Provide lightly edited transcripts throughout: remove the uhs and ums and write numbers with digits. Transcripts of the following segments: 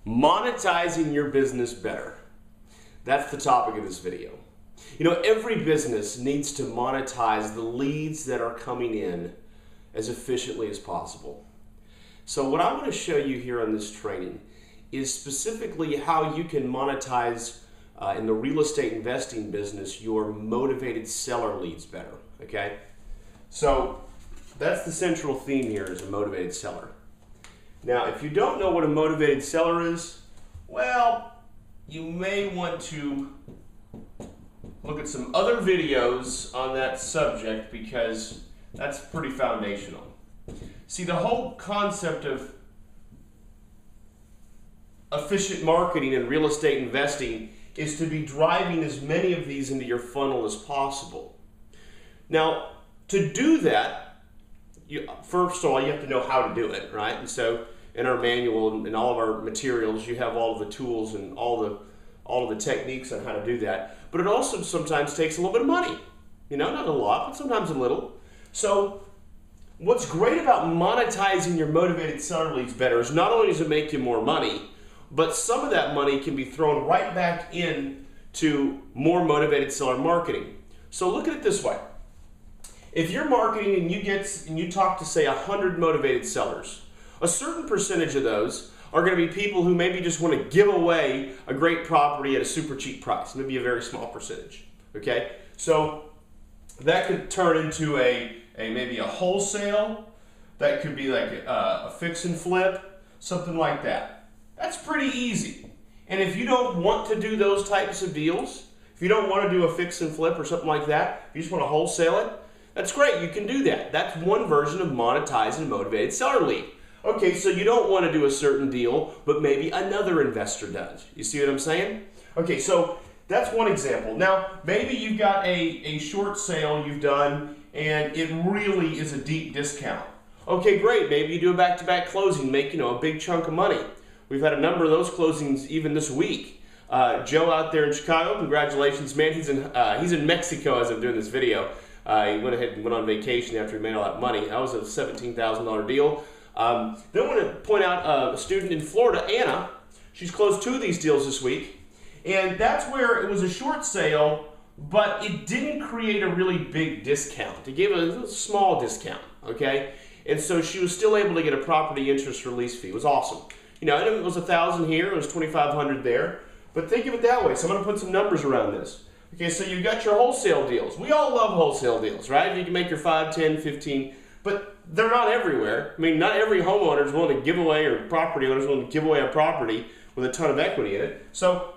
Monetizing your business better. That's the topic of this video. You know, every business needs to monetize the leads that are coming in as efficiently as possible. So what I'm going to show you here on this training is specifically how you can monetize in the real estate investing business your motivated seller leads better, okay? So that's the central theme here, is a motivated seller. Now, if you don't know what a motivated seller is, well, you may want to look at some other videos on that subject because that's pretty foundational. See, the whole concept of efficient marketing and real estate investing is to be driving as many of these into your funnel as possible. Now, to do that, first of all, you have to know how to do it, right? And so in our manual and all of our materials, you have all of the tools and all of the techniques on how to do that. But it also sometimes takes a little bit of money. You know, not a lot, but sometimes a little. So what's great about monetizing your motivated seller leads better is not only does it make you more money, but some of that money can be thrown right back into more motivated seller marketing. So look at it this way. If you're marketing and you talk to, say, 100 motivated sellers, a certain percentage of those are going to be people who maybe just want to give away a great property at a super cheap price, maybe a very small percentage, okay? So that could turn into maybe a wholesale, that could be like a fix and flip, something like that. That's pretty easy. And if you don't want to do those types of deals, if you don't want to do a fix and flip or something like that, if you just want to wholesale it, that's great, you can do that. That's one version of monetizing a motivated seller lead. Okay, so you don't want to do a certain deal, but maybe another investor does. You see what I'm saying? Okay, so that's one example. Now, maybe you've got a short sale you've done, and it really is a deep discount. Okay, great. Maybe you do a back-to-back closing, make a big chunk of money. We've had a number of those closings even this week. Joe out there in Chicago, congratulations, man. He's in Mexico as I'm doing this video. He went ahead and went on vacation after he made all that money. That was a $17,000 deal. Then I want to point out a student in Florida, Anna. She's closed 2 of these deals this week. And that's where it was a short sale, but it didn't create a really big discount. It gave a small discount, okay? And so she was still able to get a property interest release fee. It was awesome. You know, it was $1,000 here, it was $2,500 there. But think of it that way. So I'm going to put some numbers around this. Okay, so you've got your wholesale deals. We all love wholesale deals, right? You can make your 5, 10, 15, but they're not everywhere. I mean, not every homeowner is willing to give away, or property owner is willing to give away a property with a ton of equity in it. So,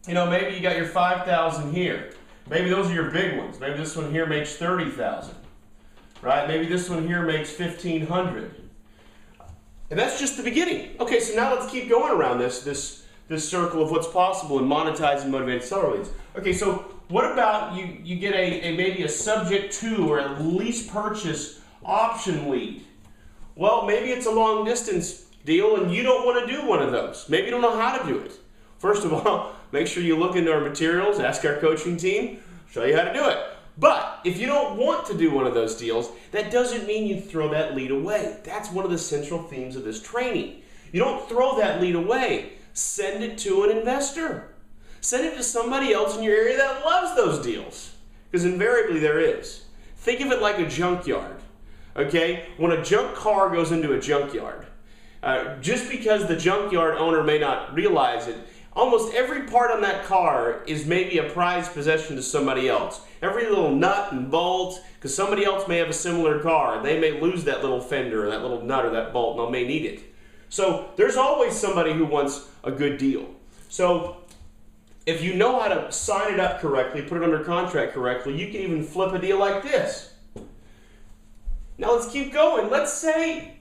maybe you got your 5,000 here. Maybe those are your big ones. Maybe this one here makes 30,000, right? Maybe this one here makes 1,500. And that's just the beginning. Okay, so now let's keep going around this circle of what's possible in monetizing motivated seller leads. Okay, so what about you get maybe a subject to or a lease purchase option lead? Well, maybe it's a long distance deal and you don't want to do one of those. Maybe you don't know how to do it. First of all, make sure you look into our materials, ask our coaching team, show you how to do it. But if you don't want to do one of those deals, that doesn't mean you throw that lead away. That's one of the central themes of this training. You don't throw that lead away. Send it to an investor. Send it to somebody else in your area that loves those deals. Because invariably there is. Think of it like a junkyard. Okay? When a junk car goes into a junkyard, just because the junkyard owner may not realize it, almost every part on that car is maybe a prized possession to somebody else. Every little nut and bolt, because somebody else may have a similar car, and they may lose that little fender or that little nut or that bolt, and they may need it. So there's always somebody who wants a good deal. So if you know how to sign it up correctly, put it under contract correctly, you can even flip a deal like this. Now let's keep going. Let's say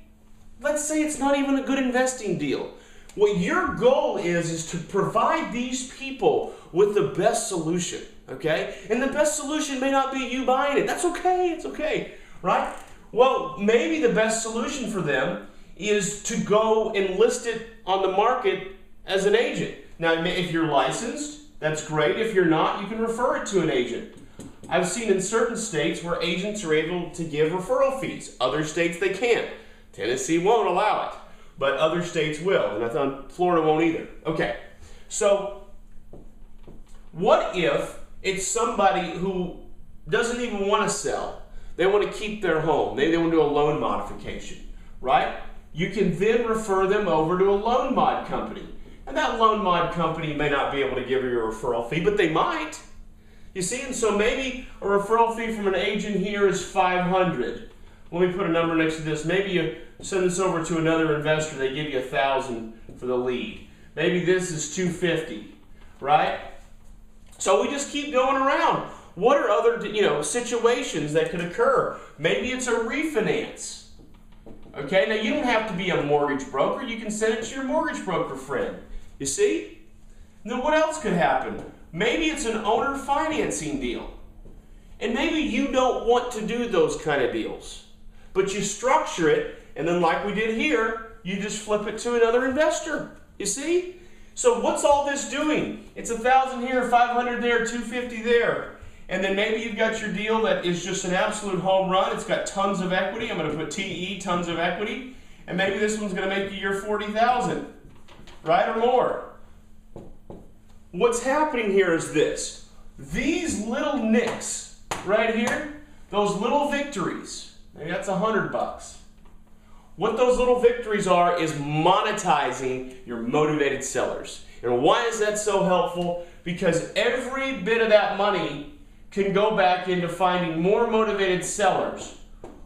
it's not even a good investing deal. What your goal is to provide these people with the best solution, okay? And the best solution may not be you buying it. That's okay, it's okay, right? Well, maybe the best solution for them is to go and list it on the market as an agent. Now, if you're licensed, that's great. If you're not, you can refer it to an agent. I've seen in certain states where agents are able to give referral fees. Other states they can't. Tennessee won't allow it. but other states will, and I thought Florida won't either. Okay, so what if it's somebody who doesn't even want to sell? They want to keep their home. Maybe they want to do a loan modification, right? You can then refer them over to a loan mod company. And that loan mod company may not be able to give you a referral fee, but they might. You see, and so maybe a referral fee from an agent here is $500. Let me put a number next to this. Maybe you send this over to another investor, they give you $1,000 for the lead. Maybe this is $250, right? So we just keep going around. What are other, situations that could occur? Maybe it's a refinance. Okay, now you don't have to be a mortgage broker. You can send it to your mortgage broker friend. You see? And then what else could happen? Maybe it's an owner financing deal. And maybe you don't want to do those kind of deals. But you structure it, and then like we did here, you just flip it to another investor. You see? So what's all this doing? It's $1,000 here, $500 there, $250 there. And then maybe you've got your deal that is just an absolute home run. It's got tons of equity. I'm going to put TE, tons of equity. And maybe this one's going to make you your $40,000, right, or more. What's happening here is this. These little nicks right here, those little victories, maybe that's $100. What those little victories are is monetizing your motivated sellers. And why is that so helpful? Because every bit of that money can go back into finding more motivated sellers,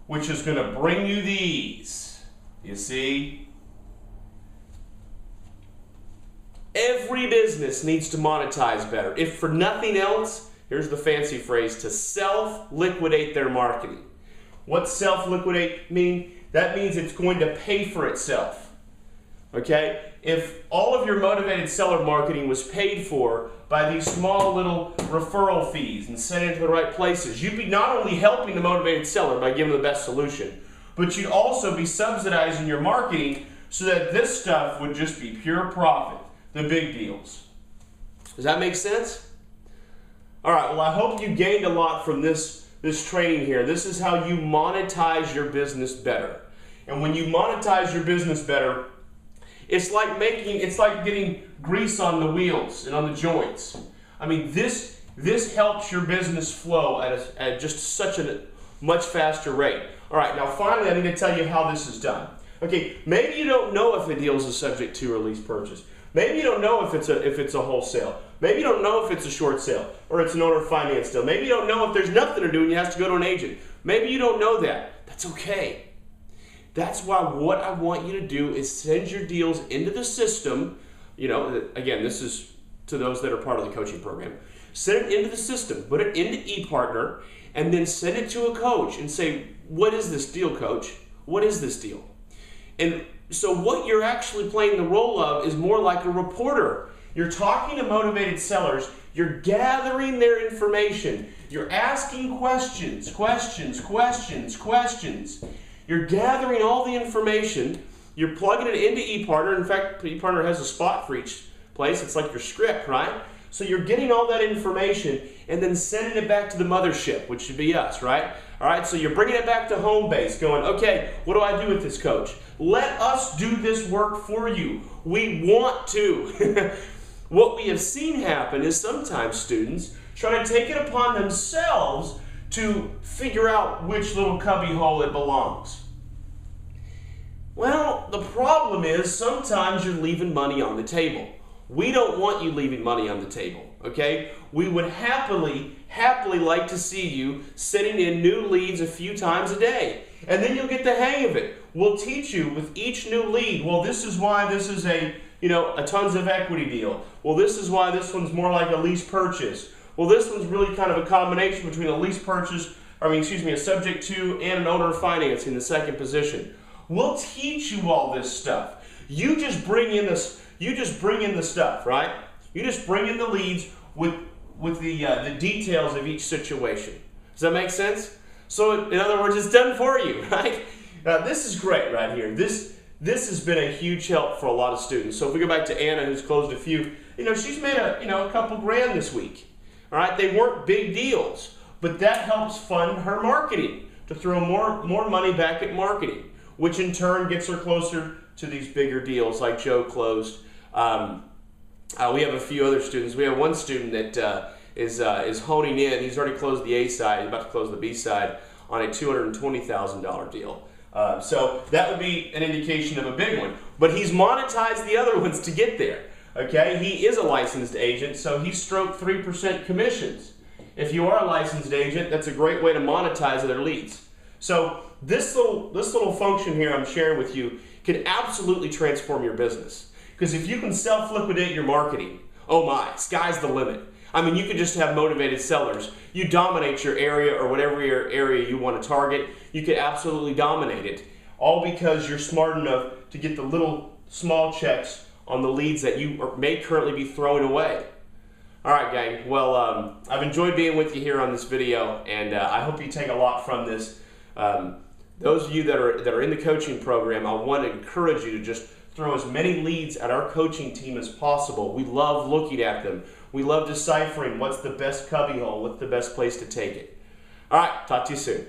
which is going to bring you these. You see? Every business needs to monetize better. If for nothing else, here's the fancy phrase, to self-liquidate their marketing. What's self-liquidate mean? That means it's going to pay for itself. Okay? If all of your motivated seller marketing was paid for by these small little referral fees and sent into the right places, you'd be not only helping the motivated seller by giving them the best solution, but you'd also be subsidizing your marketing so that this stuff would just be pure profit, the big deals. Does that make sense? All right, well, I hope you gained a lot from this training here. This is how you monetize your business better. And when you monetize your business better, it's like getting grease on the wheels and on the joints. I mean, this helps your business flow at just such a much faster rate. All right, now finally, I need to tell you how this is done. Okay, maybe you don't know if a deal is a subject to or lease purchase. Maybe you don't know if it's a wholesale. Maybe you don't know if it's a short sale or it's an owner finance deal. Maybe you don't know if there's nothing to do and you have to go to an agent. Maybe you don't know that. That's okay. That's why what I want you to do is send your deals into the system. Again, this is to those that are part of the coaching program. Send it into the system, put it into ePartner, and then send it to a coach and say, what is this deal, coach? What is this deal? And so what you're actually playing the role of is more like a reporter. You're talking to motivated sellers. You're gathering their information. You're asking questions. You're gathering all the information. You're plugging it into ePartner. In fact, ePartner has a spot for each place. It's like your script, right? So you're getting all that information and then sending it back to the mothership, which should be us, right? All right, so you're bringing it back to home base going, okay, what do I do with this, coach? Let us do this work for you. We want to. What we have seen happen is sometimes students try to take it upon themselves to figure out which little cubby hole it belongs. Well, the problem is sometimes you're leaving money on the table. We don't want you leaving money on the table, okay? We would happily like to see you sending in new leads a few times a day. And then you'll get the hang of it. We'll teach you with each new lead, well, this is why this is a tons of equity deal. Well, this is why this one's more like a lease purchase. Well, this one's really kind of a combination between a lease purchase, a subject to and an owner financing, the second position. We'll teach you all this stuff. You just bring in the stuff, right? You just bring in the leads with the details of each situation. Does that make sense? So in other words, it's done for you, right? This is great right here. This has been a huge help for a lot of students. So if we go back to Anna, who's closed a few, she's made a couple grand this week. All right, they weren't big deals, but that helps fund her marketing to throw more money back at marketing, which in turn gets her closer to these bigger deals like Joe closed. We have a few other students. We have one student that is honing in. He's already closed the A side. He's about to close the B side on a $220,000 deal. So that would be an indication of a big one. But he's monetized the other ones to get there. Okay, he is a licensed agent, so he stroked 3% commissions. If you are a licensed agent, that's a great way to monetize other leads. So this little function here I'm sharing with you can absolutely transform your business. Because if you can self-liquidate your marketing, oh my, sky's the limit. I mean, you could just have motivated sellers. You dominate your area or whatever your area you want to target, you could absolutely dominate it. All because you're smart enough to get the little small checks on the leads that you may currently be throwing away. All right, gang. Well, I've enjoyed being with you here on this video, and I hope you take a lot from this. Those of you that are in the coaching program, I want to encourage you to just throw as many leads at our coaching team as possible. We love looking at them. We love deciphering what's the best cubbyhole, what's the best place to take it. All right, talk to you soon.